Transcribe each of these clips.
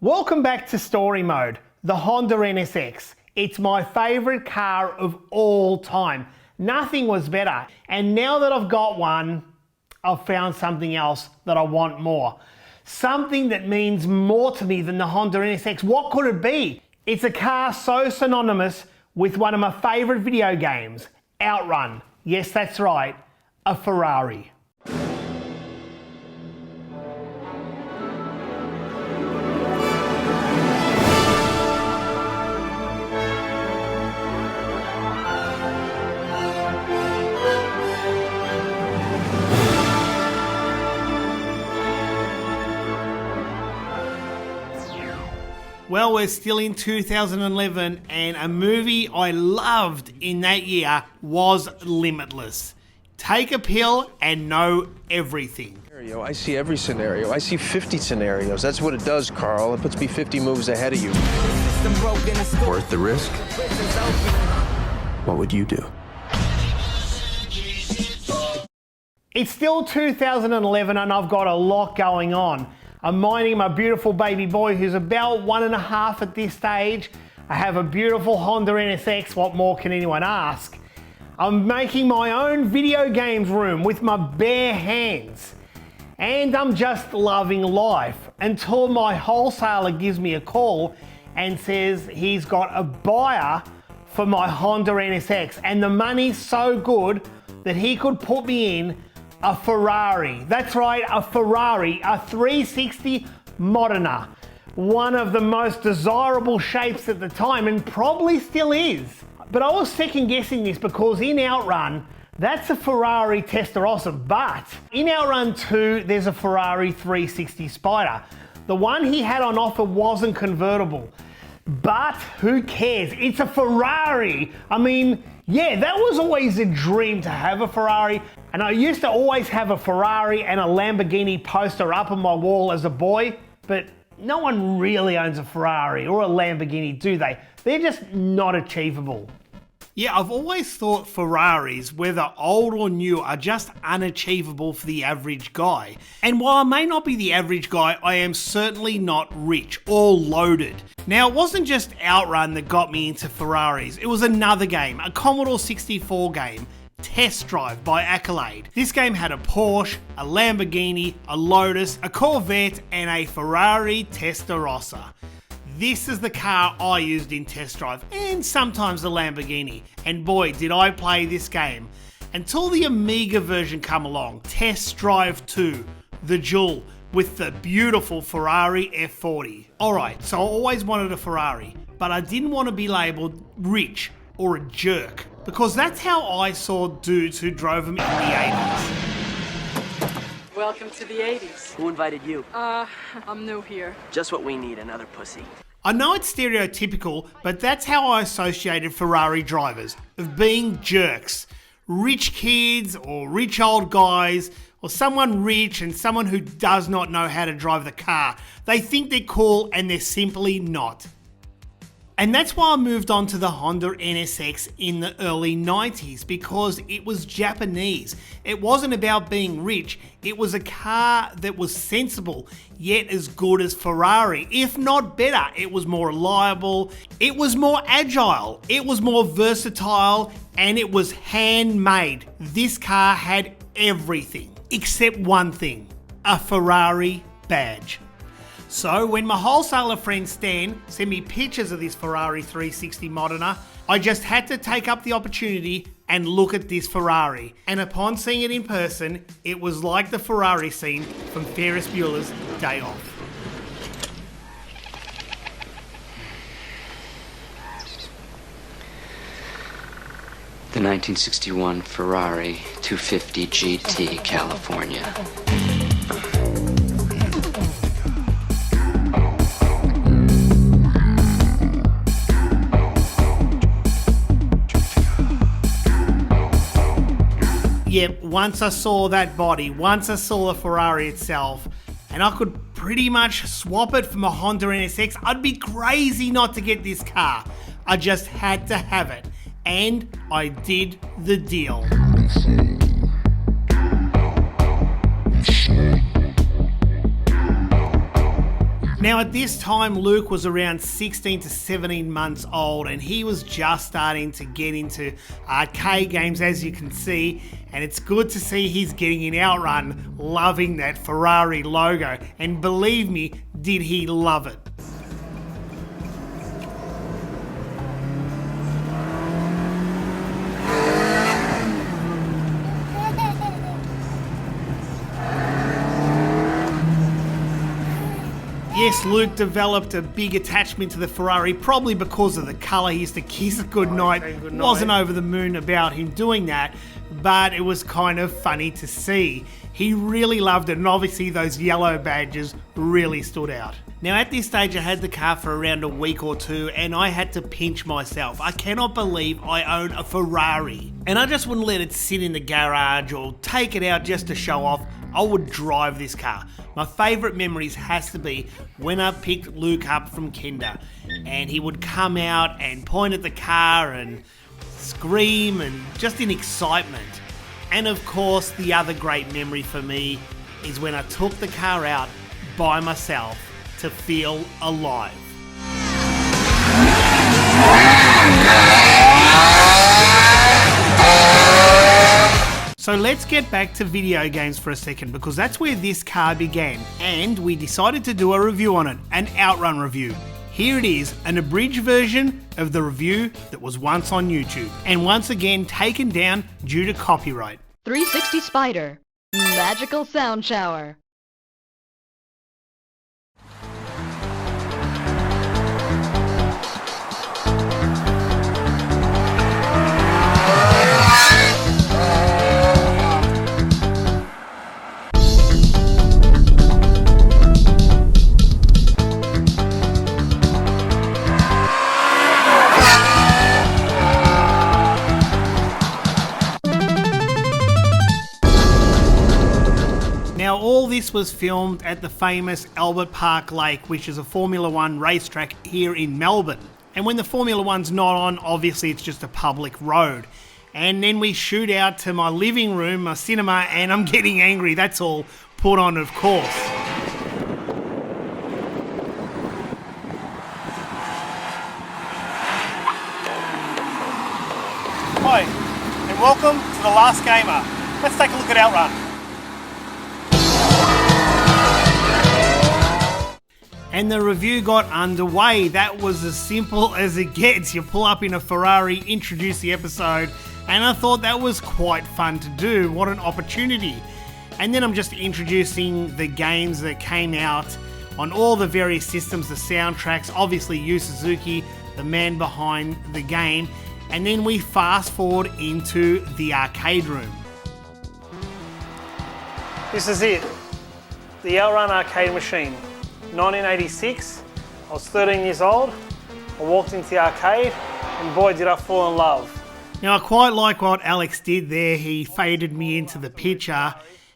Welcome back to Story Mode, the Honda NSX. It's my favourite car of all time. Nothing was better. And now that I've got one, I've found something else that I want more. Something that means more to me than the Honda NSX. What could it be? It's a car so synonymous with one of my favourite video games, Outrun. Yes, that's right, a Ferrari. Well, we're still in 2011 and a movie I loved in that year was Limitless. Take a pill and know everything. I see every scenario. I see 50 scenarios. That's what it does, Carl. It puts me 50 moves ahead of you. Worth the risk? What would you do? It's still 2011 and I've got a lot going on. I'm minding my beautiful baby boy who's about 1.5 at this stage. I have a beautiful Honda NSX, what more can anyone ask? I'm making my own video games room with my bare hands. And I'm just loving life until my wholesaler gives me a call and says he's got a buyer for my Honda NSX and the money's so good that he could put me in a Ferrari. That's right, a Ferrari, a 360 Modena. One of the most desirable shapes at the time and probably still is. But I was second guessing this because in Outrun, that's a Ferrari Testarossa, but in Outrun 2, there's a Ferrari 360 Spider. The one he had on offer wasn't convertible, but who cares? It's a Ferrari. I mean, yeah, that was always a dream to have a Ferrari. And I used to always have a Ferrari and a Lamborghini poster up on my wall as a boy, but no one really owns a Ferrari or a Lamborghini, do they? They're just not achievable. Yeah, I've always thought Ferraris, whether old or new, are just unachievable for the average guy. And while I may not be the average guy, I am certainly not rich or loaded. Now, it wasn't just Outrun that got me into Ferraris. It was another game, a Commodore 64 game, Test Drive by Accolade. This game had a Porsche, a Lamborghini, a Lotus, a Corvette, and a Ferrari Testarossa. This is the car I used in Test Drive, and sometimes the Lamborghini. And boy, did I play this game. Until the Amiga version come along, Test Drive 2, the Jewel, with the beautiful Ferrari F40. Alright, so I always wanted a Ferrari, but I didn't want to be labelled rich or a jerk, because that's how I saw dudes who drove them in the 80s. Welcome to the 80s. Who invited you? I'm new here. Just what we need, another pussy. I know it's stereotypical, but that's how I associated Ferrari drivers, of being jerks. Rich kids or rich old guys, or someone rich and someone who does not know how to drive the car. They think they're cool and they're simply not. And that's why I moved on to the Honda NSX in the early 90s, because it was Japanese. It wasn't about being rich, it was a car that was sensible, yet as good as Ferrari, if not better. It was more reliable, it was more agile, it was more versatile, and it was handmade. This car had everything, except one thing, a Ferrari badge. So when my wholesaler friend Stan sent me pictures of this Ferrari 360 Modena, I just had to take up the opportunity and look at this Ferrari. And upon seeing it in person, it was like the Ferrari scene from Ferris Bueller's Day Off. The 1961 Ferrari 250 GT California. Yep, once I saw that body, once I saw the Ferrari itself, and I could pretty much swap it for my Honda NSX, I'd be crazy not to get this car. I just had to have it. And I did the deal. Now at this time, Luke was around 16 to 17 months old and he was just starting to get into arcade games, as you can see, and it's good to see he's getting in Outrun, loving that Ferrari logo, and believe me, did he love it. Yes, Luke developed a big attachment to the Ferrari, probably because of the colour. He used to kiss it goodnight. Wasn't over the moon about him doing that, but it was kind of funny to see. He really loved it, and obviously those yellow badges really stood out. Now at this stage I had the car for around a week or two and I had to pinch myself. I cannot believe I own a Ferrari. And I just wouldn't let it sit in the garage or take it out just to show off. I would drive this car. My favourite memories has to be when I picked Luke up from kinder and he would come out and point at the car and scream and just in excitement. And of course the other great memory for me is when I took the car out by myself to feel alive. So let's get back to video games for a second, because that's where this car began, and we decided to do a review on it, an Outrun review. Here it is, an abridged version of the review that was once on YouTube, and once again taken down due to copyright. 360 Spider, Magical Sound Shower. Now all this was filmed at the famous Albert Park Lake, which is a Formula One racetrack here in Melbourne. And when the Formula One's not on, obviously it's just a public road. And then we shoot out to my living room, my cinema, and I'm getting angry. That's all put on, of course. Hi, and welcome to The Last Gamer. Let's take a look at Outrun. And the review got underway. That was as simple as it gets. You pull up in a Ferrari, introduce the episode, and I thought that was quite fun to do. What an opportunity. And then I'm just introducing the games that came out on all the various systems, the soundtracks, obviously Yu Suzuki, the man behind the game, and then we fast forward into the arcade room. This is it, the Outrun arcade machine. 1986, I was 13 years old, I walked into the arcade and boy did I fall in love. Now I quite like what Alex did there, he faded me into the picture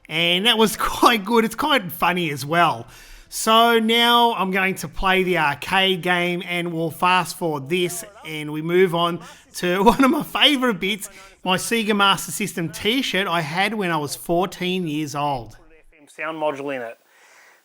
and that was quite good, it's quite funny as well. So now I'm going to play the arcade game and we'll fast forward this and we move on to one of my favourite bits, my Sega Master System t-shirt I had when I was 14 years old. FM sound module in it.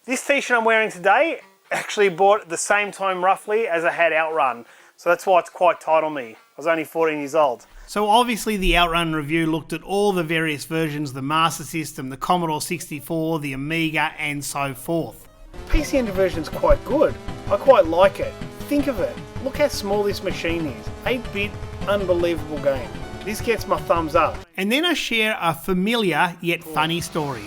This t-shirt I'm wearing today actually bought at the same time roughly as I had Outrun, so that's why it's quite tight on me. I was only 14 years old. So obviously the Outrun review looked at all the various versions, the Master System, the Commodore 64, the Amiga and so forth. PC Engine version's quite good. I quite like it. Think of it. Look how small this machine is. 8-bit, unbelievable game. This gets my thumbs up. And then I share a familiar yet funny story.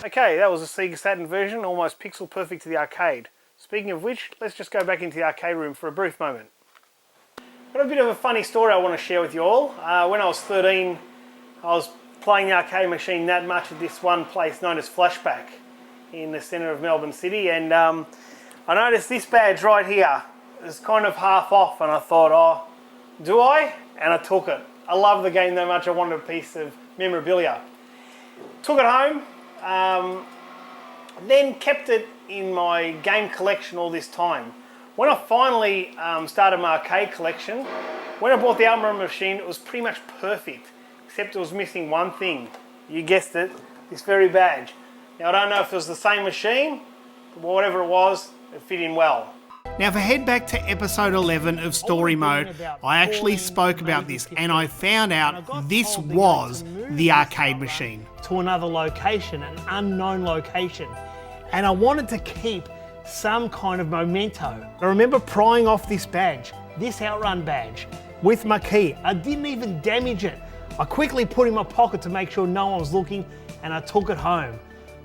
Okay, that was a Sega Saturn version, almost pixel perfect to the arcade. Speaking of which, let's just go back into the arcade room for a brief moment. Got a bit of a funny story I want to share with you all. When I was 13, I was playing the arcade machine that much at this one place known as Flashback in the centre of Melbourne City, and I noticed this badge right here is kind of half off, and I thought, oh, do I? And I took it. I love the game that much, I wanted a piece of memorabilia. Took it home. Then kept it in my game collection all this time. When I finally started my arcade collection, when I bought the Outrun machine, it was pretty much perfect, except it was missing one thing. You guessed it, this very badge. Now I don't know if it was the same machine, but whatever it was, it fit in well. Now if I head back to episode 11 of Story Mode, I actually spoke about this and I found out this was the arcade machine. To another location, an unknown location. And I wanted to keep some kind of memento. I remember prying off this badge, this Outrun badge, with my key. I didn't even damage it. I quickly put it in my pocket to make sure no one was looking and I took it home.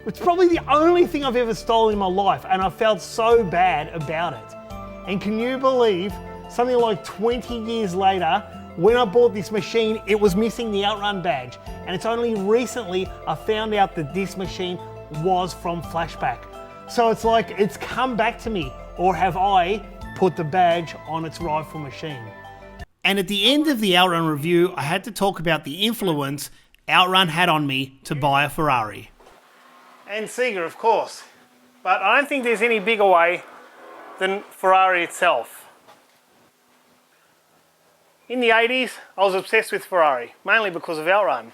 It's probably the only thing I've ever stolen in my life and I felt so bad about it. And can you believe, something like 20 years later, when I bought this machine, it was missing the Outrun badge. And it's only recently I found out that this machine was from Flashback. So it's like it's come back to me, or have I put the badge on its rightful machine? And at the end of the Outrun review, I had to talk about the influence Outrun had on me to buy a Ferrari. And Sega, of course. But I don't think there's any bigger way than Ferrari itself. In the 80s, I was obsessed with Ferrari, mainly because of Outrun.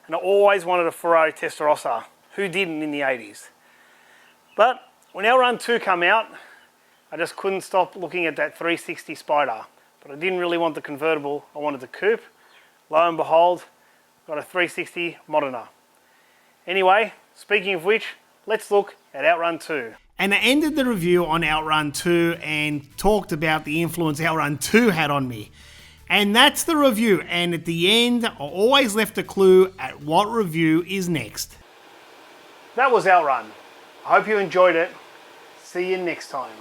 And I always wanted a Ferrari Testarossa. Who didn't in the 80s? But when Outrun 2 came out, I just couldn't stop looking at that 360 Spider. But I didn't really want the convertible, I wanted the coupe. Lo and behold, got a 360 Modena. Anyway, speaking of which, let's look at Outrun 2. And I ended the review on Outrun 2 and talked about the influence Outrun 2 had on me. And that's the review, and at the end, I always left a clue at what review is next. That was Outrun. I hope you enjoyed it. See you next time.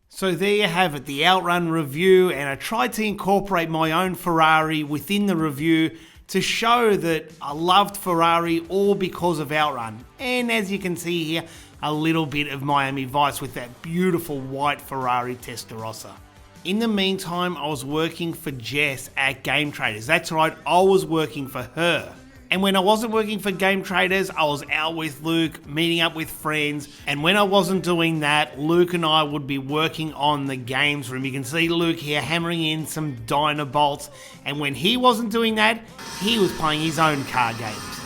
So there you have it, the Outrun review, and I tried to incorporate my own Ferrari within the review to show that I loved Ferrari all because of Outrun. And as you can see here, a little bit of Miami Vice with that beautiful white Ferrari Testarossa. In the meantime, I was working for Jess at Game Traders. That's right, I was working for her. And when I wasn't working for Game Traders, I was out with Luke, meeting up with friends. And when I wasn't doing that, Luke and I would be working on the games room. You can see Luke here hammering in some Dynabolts. And when he wasn't doing that, he was playing his own car games.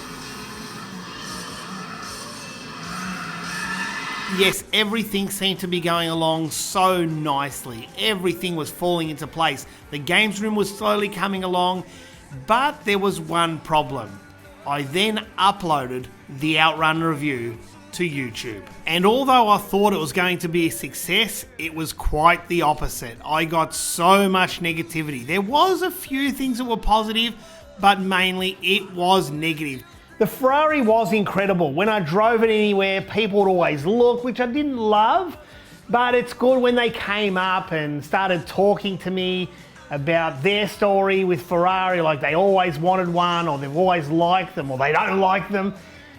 Yes, everything seemed to be going along so nicely. Everything was falling into place. The games room was slowly coming along, but there was one problem. I then uploaded the Outrun review to YouTube. And although I thought it was going to be a success, it was quite the opposite. I got so much negativity. There was a few things that were positive, but mainly it was negative. The Ferrari was incredible. When I drove it anywhere, people would always look, which I didn't love, but it's good when they came up and started talking to me about their story with Ferrari, like they always wanted one, or they've always liked them, or they don't like them.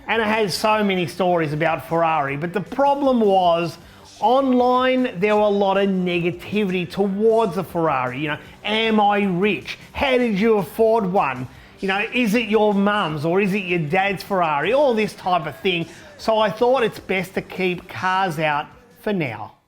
And it has so many stories about Ferrari. But the problem was, online, there were a lot of negativity towards the Ferrari. You know, am I rich? How did you afford one? You know, is it your mum's or is it your dad's Ferrari? All this type of thing. So I thought it's best to keep cars out for now.